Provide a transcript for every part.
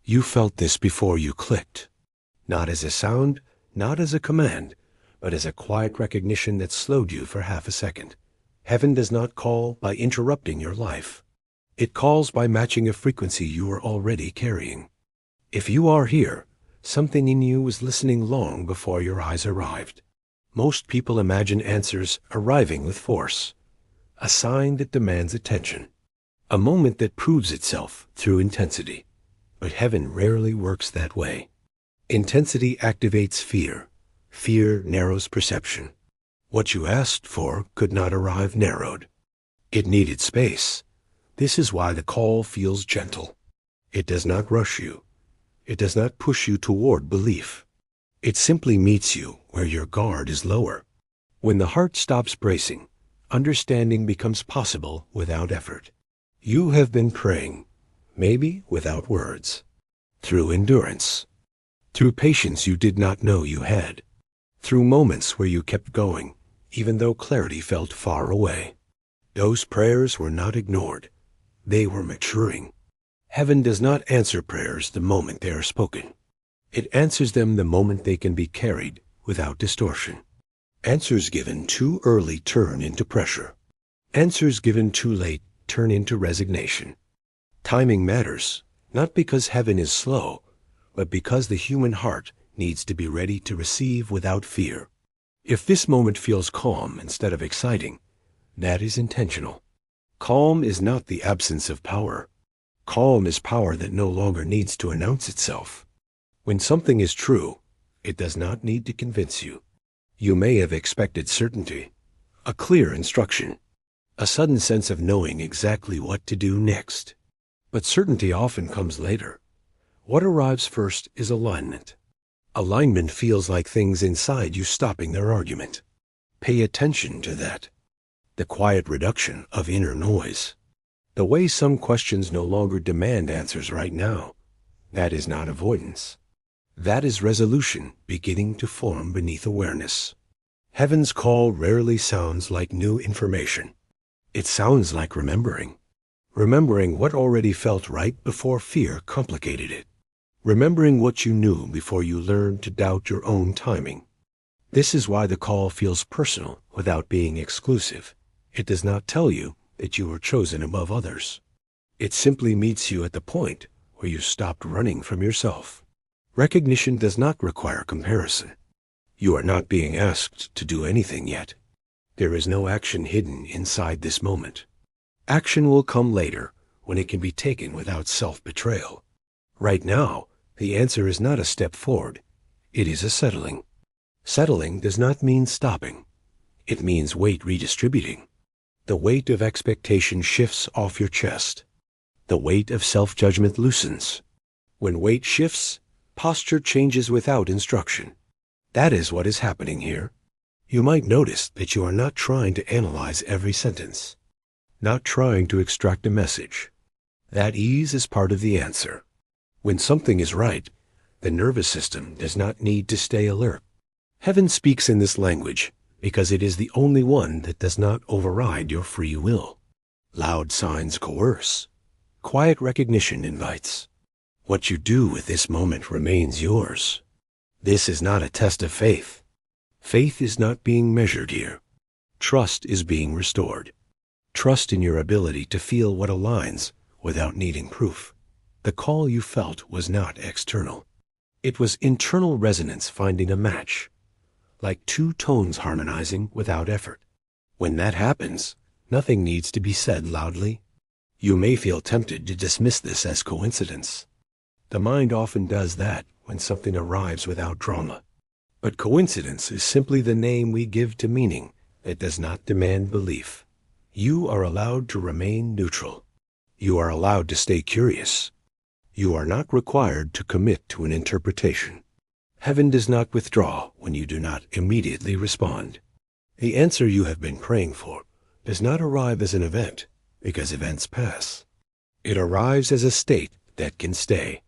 You felt this before you clicked. Not as a sound, not as a command, but as a quiet recognition that slowed you for half a second. Heaven does not call by interrupting your life. It calls by matching a frequency you are already carrying. If you are here, something in you was listening long before your eyes arrived. Most people imagine answers arriving with force, a sign that demands attention, a moment that proves itself through intensity. But heaven rarely works that way. Intensity activates fear. Fear narrows perception. What you asked for could not arrive narrowed. It needed space. This is why the call feels gentle. It does not rush you. It does not push you toward belief. It simply meets you where your guard is lower. When the heart stops bracing, understanding becomes possible without effort. You have been praying, maybe without words, through endurance, through patience you did not know you had, through moments where you kept going, even though clarity felt far away. Those prayers were not ignored. They were maturing. Heaven does not answer prayers the moment they are spoken. It answers them the moment they can be carried without distortion. Answers given too early turn into pressure. Answers given too late turn into resignation. Timing matters, not because heaven is slow, but because the human heart needs to be ready to receive without fear. If this moment feels calm instead of exciting, that is intentional. Calm is not the absence of power. Calm is power that no longer needs to announce itself. When something is true, it does not need to convince you. You may have expected certainty, a clear instruction, a sudden sense of knowing exactly what to do next. But certainty often comes later. What arrives first is alignment. Alignment feels like things inside you stopping their argument. Pay attention to that. The quiet reduction of inner noise. The way some questions no longer demand answers right now. That is not avoidance. That is resolution beginning to form beneath awareness. Heaven's call rarely sounds like new information. It sounds like remembering. Remembering what already felt right before fear complicated it. Remembering what you knew before you learned to doubt your own timing. This is why the call feels personal without being exclusive. It does not tell you that you were chosen above others. It simply meets you at the point where you stopped running from yourself. Recognition does not require comparison. You are not being asked to do anything yet. There is no action hidden inside this moment. Action will come later when it can be taken without self-betrayal. Right now, the answer is not a step forward. It is a settling. Settling does not mean stopping. It means weight redistributing. The weight of expectation shifts off your chest. The weight of self-judgment loosens. When weight shifts, posture changes without instruction. That is what is happening here. You might notice that you are not trying to analyze every sentence, not trying to extract a message. That ease is part of the answer. When something is right, the nervous system does not need to stay alert. Heaven speaks in this language because it is the only one that does not override your free will. Loud signs coerce. Quiet recognition invites. What you do with this moment remains yours. This is not a test of faith. Faith is not being measured here. Trust is being restored. Trust in your ability to feel what aligns without needing proof. The call you felt was not external. It was internal resonance finding a match, like two tones harmonizing without effort. When that happens, nothing needs to be said loudly. You may feel tempted to dismiss this as coincidence. The mind often does that when something arrives without drama. But coincidence is simply the name we give to meaning that does not demand belief. You are allowed to remain neutral. You are allowed to stay curious. You are not required to commit to an interpretation. Heaven does not withdraw when you do not immediately respond. The answer you have been praying for does not arrive as an event, because events pass. It arrives as a state that can stay.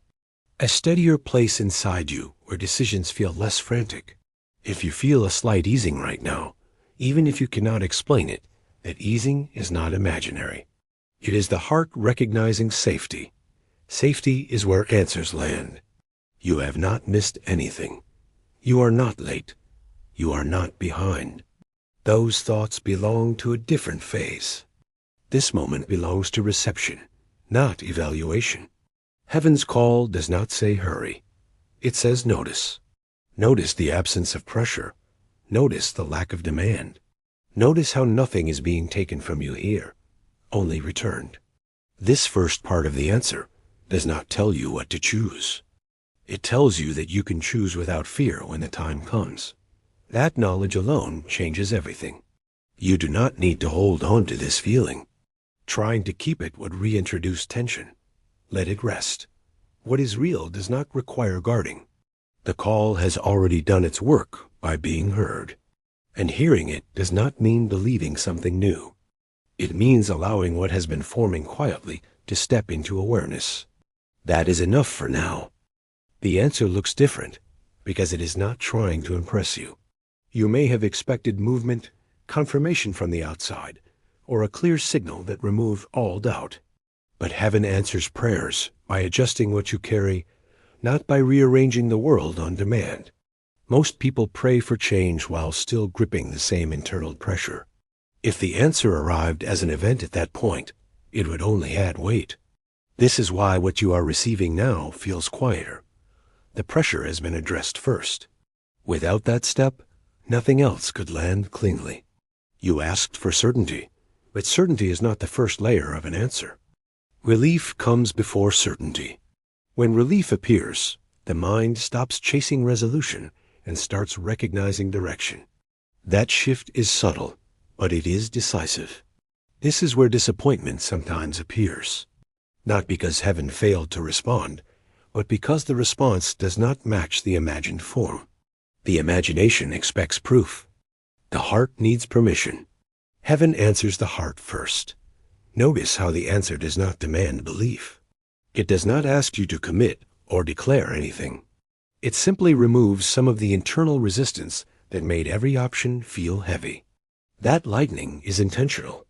A steadier place inside you where decisions feel less frantic. If you feel a slight easing right now, even if you cannot explain it, that easing is not imaginary. It is the heart recognizing safety. Safety is where answers land. You have not missed anything. You are not late. You are not behind. Those thoughts belong to a different phase. This moment belongs to reception, not evaluation. Heaven's call does not say hurry. It says notice. Notice the absence of pressure. Notice the lack of demand. Notice how nothing is being taken from you here, only returned. This first part of the answer does not tell you what to choose. It tells you that you can choose without fear when the time comes. That knowledge alone changes everything. You do not need to hold on to this feeling. Trying to keep it would reintroduce tension. Let it rest. What is real does not require guarding. The call has already done its work by being heard. And hearing it does not mean believing something new. It means allowing what has been forming quietly to step into awareness. That is enough for now. The answer looks different because it is not trying to impress you. You may have expected movement, confirmation from the outside, or a clear signal that removed all doubt. But heaven answers prayers by adjusting what you carry, not by rearranging the world on demand. Most people pray for change while still gripping the same internal pressure. If the answer arrived as an event at that point, it would only add weight. This is why what you are receiving now feels quieter. The pressure has been addressed first. Without that step, nothing else could land cleanly. You asked for certainty, but certainty is not the first layer of an answer. Relief comes before certainty. When relief appears, the mind stops chasing resolution and starts recognizing direction. That shift is subtle, but it is decisive. This is where disappointment sometimes appears. Not because heaven failed to respond, but because the response does not match the imagined form. The imagination expects proof. The heart needs permission. Heaven answers the heart first. Notice how the answer does not demand belief. It does not ask you to commit or declare anything. It simply removes some of the internal resistance that made every option feel heavy. That lightening is intentional.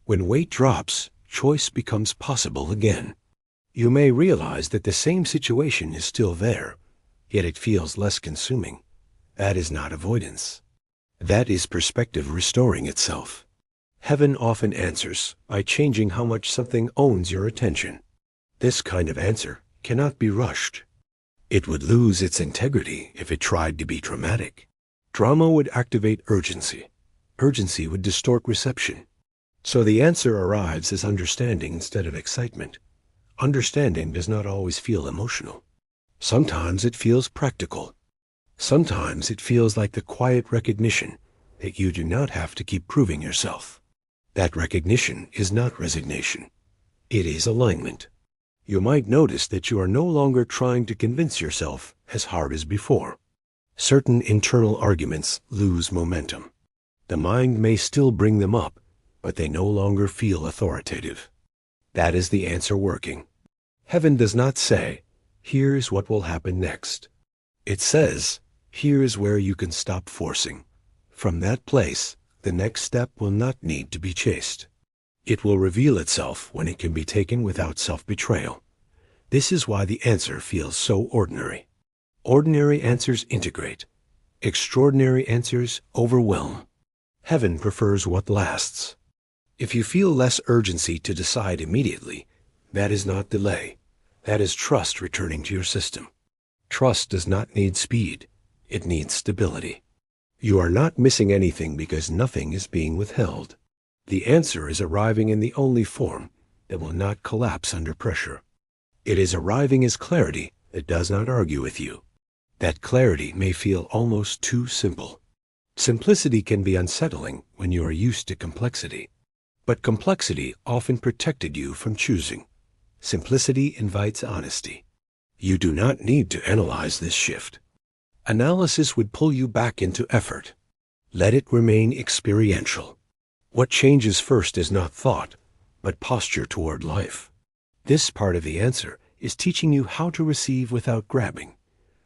When weight drops, choice becomes possible again. You may realize that the same situation is still there, yet it feels less consuming. That is not avoidance. That is perspective restoring itself. Heaven often answers by changing how much something owns your attention. This kind of answer cannot be rushed. It would lose its integrity if it tried to be dramatic. Drama would activate urgency. Urgency would distort reception. So the answer arrives as understanding instead of excitement. Understanding does not always feel emotional. Sometimes it feels practical. Sometimes it feels like the quiet recognition that you do not have to keep proving yourself. That recognition is not resignation. It is alignment. You might notice that you are no longer trying to convince yourself as hard as before. Certain internal arguments lose momentum. The mind may still bring them up, but they no longer feel authoritative. That is the answer working. Heaven does not say, "Here's what will happen next." It says, "Here is where you can stop forcing." From that place, the next step will not need to be chased. It will reveal itself when it can be taken without self-betrayal. This is why the answer feels so ordinary. Ordinary answers integrate. Extraordinary answers overwhelm. Heaven prefers what lasts. If you feel less urgency to decide immediately, that is not delay. That is trust returning to your system. Trust does not need speed. It needs stability. You are not missing anything because nothing is being withheld. The answer is arriving in the only form that will not collapse under pressure. It is arriving as clarity that does not argue with you. That clarity may feel almost too simple. Simplicity can be unsettling when you are used to complexity. But complexity often protected you from choosing. Simplicity invites honesty. You do not need to analyze this shift. Analysis would pull you back into effort. Let it remain experiential. What changes first is not thought, but posture toward life. This part of the answer is teaching you how to receive without grabbing,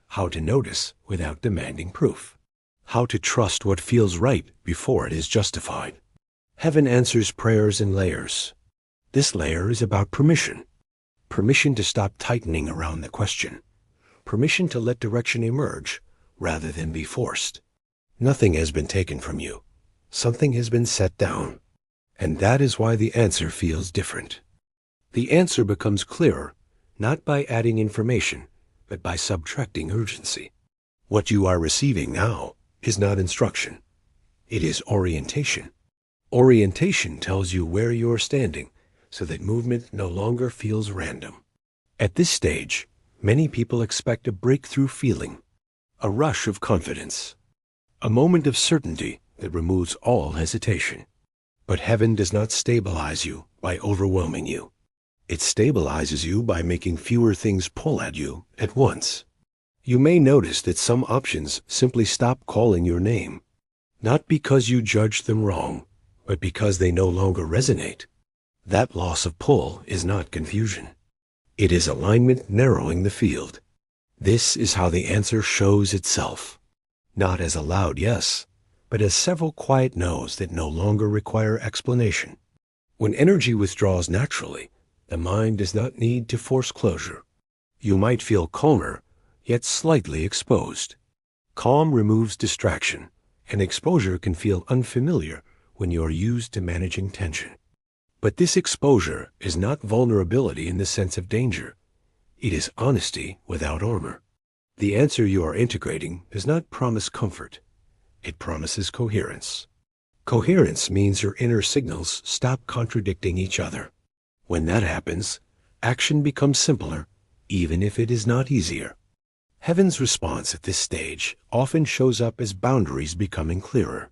how to notice without demanding proof, how to trust what feels right before it is justified. Heaven answers prayers in layers. This layer is about permission. permission to stop tightening around the question, permission to let direction emerge rather than be forced. Nothing has been taken from you. Something has been set down. And that is why the answer feels different. The answer becomes clearer, not by adding information, but by subtracting urgency. What you are receiving now is not instruction. It is orientation. Orientation tells you where you are standing so that movement no longer feels random. At this stage, many people expect a breakthrough feeling, a rush of confidence, a moment of certainty that removes all hesitation. But heaven does not stabilize you by overwhelming you. It stabilizes you by making fewer things pull at you at once. You may notice that some options simply stop calling your name, not because you judged them wrong, but because they no longer resonate. That loss of pull is not confusion. It is alignment narrowing the field. This is how the answer shows itself, not as a loud yes, but as several quiet no's that no longer require explanation. When energy withdraws naturally, the mind does not need to force closure. You might feel calmer, yet slightly exposed. Calm removes distraction, and exposure can feel unfamiliar when you are used to managing tension. But this exposure is not vulnerability in the sense of danger. It is honesty without armor. The answer you are integrating does not promise comfort. It promises coherence. Coherence means your inner signals stop contradicting each other. When that happens, action becomes simpler, even if it is not easier. Heaven's response at this stage often shows up as boundaries becoming clearer.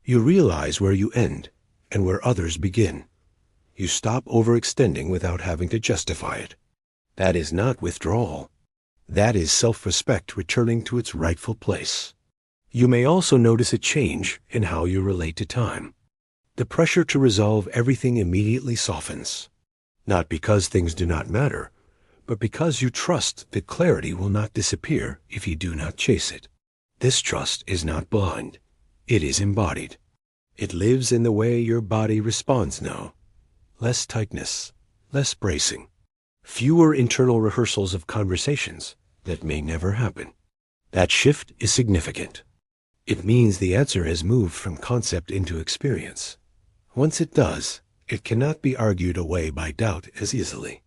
You realize where you end and where others begin. You stop overextending without having to justify it. That is not withdrawal. That is self-respect returning to its rightful place. You may also notice a change in how you relate to time. The pressure to resolve everything immediately softens, not because things do not matter, but because you trust that clarity will not disappear if you do not chase it. This trust is not blind. It is embodied. It lives in the way your body responds now. Less tightness, less bracing, fewer internal rehearsals of conversations that may never happen. That shift is significant. It means the answer has moved from concept into experience. Once it does, it cannot be argued away by doubt as easily.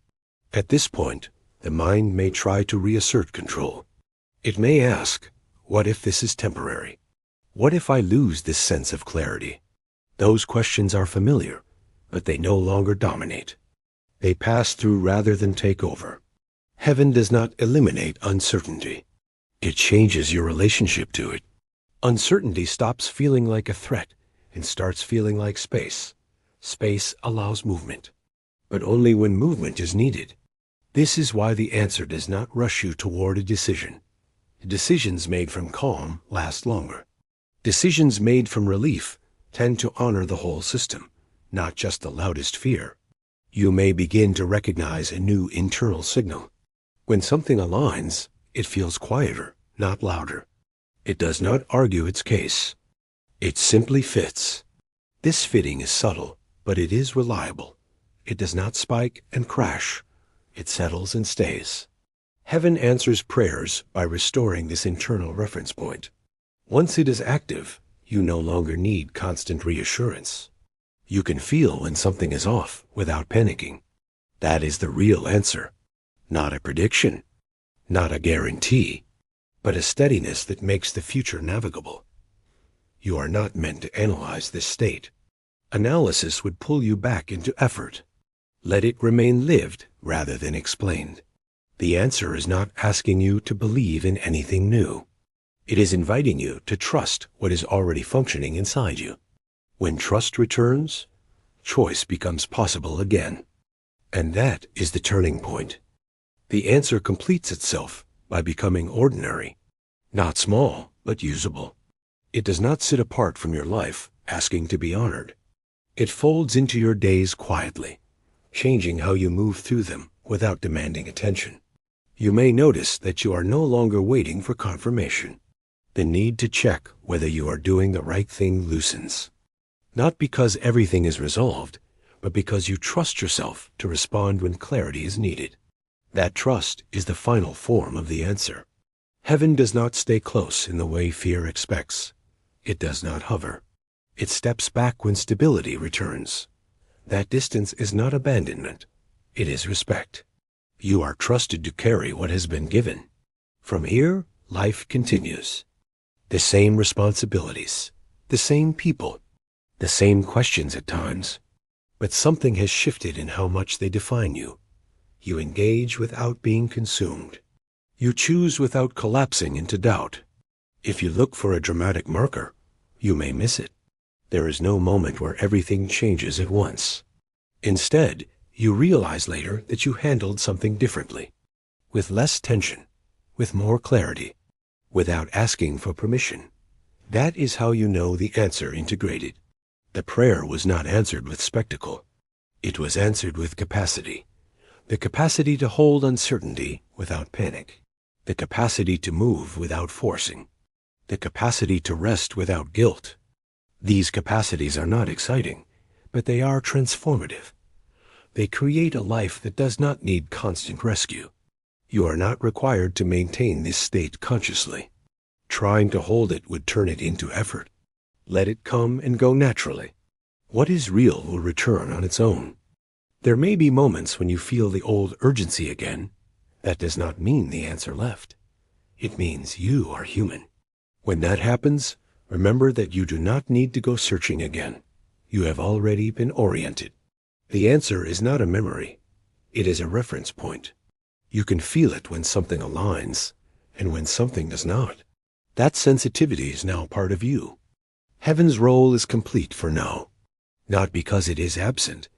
At this point, the mind may try to reassert control. It may ask, what if this is temporary? What if I lose this sense of clarity? Those questions are familiar, but they no longer dominate. They pass through rather than take over. Heaven does not eliminate uncertainty. It changes your relationship to it. Uncertainty stops feeling like a threat and starts feeling like space. Space allows movement, but only when movement is needed. This is why the answer does not rush you toward a decision. Decisions made from calm last longer. Decisions made from relief tend to honor the whole system, not just the loudest fear. You may begin to recognize a new internal signal. When something aligns, it feels quieter, not louder. It does not argue its case. It simply fits. This fitting is subtle, but it is reliable. It does not spike and crash. It settles and stays. Heaven answers prayers by restoring this internal reference point. Once it is active, you no longer need constant reassurance. You can feel when something is off without panicking. That is the real answer. Not a prediction, not a guarantee, but a steadiness that makes the future navigable. You are not meant to analyze this state. Analysis would pull you back into effort. Let it remain lived rather than explained. The answer is not asking you to believe in anything new. It is inviting you to trust what is already functioning inside you. When trust returns, choice becomes possible again. And that is the turning point. The answer completes itself by becoming ordinary, not small, but usable. It does not sit apart from your life, asking to be honored. It folds into your days quietly, changing how you move through them without demanding attention. You may notice that you are no longer waiting for confirmation. The need to check whether you are doing the right thing loosens. Not because everything is resolved, but because you trust yourself to respond when clarity is needed. That trust is the final form of the answer. Heaven does not stay close in the way fear expects. It does not hover. It steps back when stability returns. That distance is not abandonment. It is respect. You are trusted to carry what has been given. From here, life continues. The same responsibilities, the same people, the same questions at times. But something has shifted in how much they define you. You engage without being consumed. You choose without collapsing into doubt. If you look for a dramatic marker, you may miss it. There is no moment where everything changes at once. Instead, you realize later that you handled something differently, with less tension, with more clarity, without asking for permission. That is how you know the answer integrated. The prayer was not answered with spectacle. It was answered with capacity. The capacity to hold uncertainty without panic. The capacity to move without forcing. The capacity to rest without guilt. These capacities are not exciting, but they are transformative. They create a life that does not need constant rescue. You are not required to maintain this state consciously. Trying to hold it would turn it into effort. Let it come and go naturally. What is real will return on its own. There may be moments when you feel the old urgency again. That does not mean the answer left. It means you are human. When that happens, remember that you do not need to go searching again. You have already been oriented. The answer is not a memory. It is a reference point. You can feel it when something aligns, and when something does not. That sensitivity is now part of you. Heaven's role is complete for now, not because it is absent,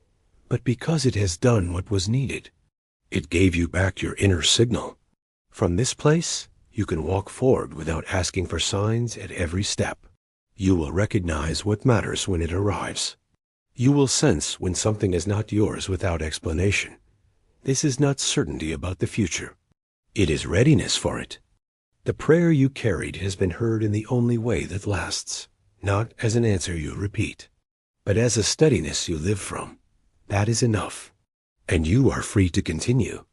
but because it has done what was needed. It gave you back your inner signal. From this place, you can walk forward without asking for signs at every step. You will recognize what matters when it arrives. You will sense when something is not yours without explanation. This is not certainty about the future. It is readiness for it. The prayer you carried has been heard in the only way that lasts, not as an answer you repeat, but as a steadiness you live from. That is enough, and you are free to continue.